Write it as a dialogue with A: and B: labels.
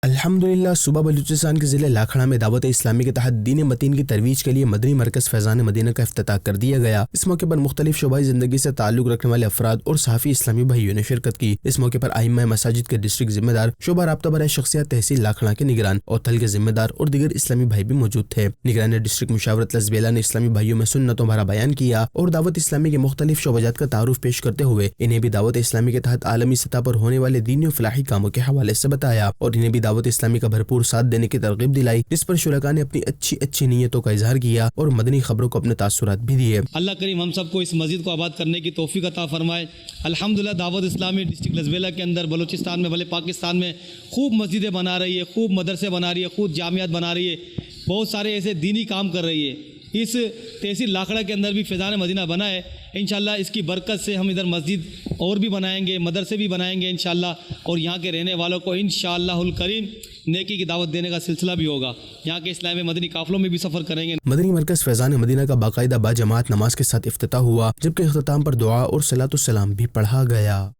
A: الحمدللہ صوبہ بلوچستان کے ضلع لاکھڑا میں دعوت اسلامی کے تحت دین متین کی ترویج کے لیے مدنی مرکز فیضان مدینہ کا افتتاح کر دیا گیا۔ اس موقع پر مختلف شعبۂ زندگی سے تعلق رکھنے والے افراد اور صحافی اسلامی بھائیوں نے شرکت کی۔ اس موقع پر ائمہ مساجد کے ڈسٹرکٹ ذمہ دار، شعبہ رابطہ برائے شخصیات تحصیل لاکھڑا کے نگران اور تھل کے ذمہ دار اور دیگر اسلامی بھائی بھی موجود تھے۔ نگران ڈسٹرکٹ مشاورت لزبیلا نے اسلامی بھائیوں میں سنتوں بھرا بیان کیا اور دعوت اسلامی کے مختلف شعبات کا تعارف پیش کرتے ہوئے انہیں بھی دعوت اسلامی کے تحت عالمی سطح پر ہونے والے دینی و فلاحی کاموں کے حوالے سے بتایا اور انہیں بھی دعوت اسلامی کا بھرپور ساتھ دینے کی ترغیب دلائی، جس پر شرکاء نے اپنی اچھی نیتوں کا اظہار کیا اور مدنی خبروں کو اپنے تاثرات بھی دیے۔
B: اللہ کریم ہم سب کو اس مسجد کو آباد کرنے کی توفیق عطا فرمائے۔ الحمدللہ دعوت اسلامی ڈسٹرکٹ لزبیلا کے اندر بلوچستان میں بلے پاکستان میں خوب مسجدیں بنا رہی ہے، خوب مدرسے بنا رہی ہے، خوب جامعات بنا رہی ہے، بہت سارے ایسے دینی کام کر رہی ہے۔ اس تحصیل لاکھڑا کے اندر بھی فیضان مدینہ بنا ہے۔ انشاءاللہ اس کی برکت سے ہم ادھر مسجد اور بھی بنائیں گے، مدرسے بھی بنائیں گے انشاءاللہ، اور یہاں کے رہنے والوں کو انشاءاللہ الکریم نیکی کی دعوت دینے کا سلسلہ بھی ہوگا۔ یہاں کے اسلامی مدنی قافلوں میں بھی سفر کریں گے۔
A: مدنی مرکز فیضان مدینہ کا باقاعدہ با جماعت نماز کے ساتھ افتتاح ہوا، جبکہ اختتام پر دعا اور صلاۃ السلام بھی پڑھا گیا۔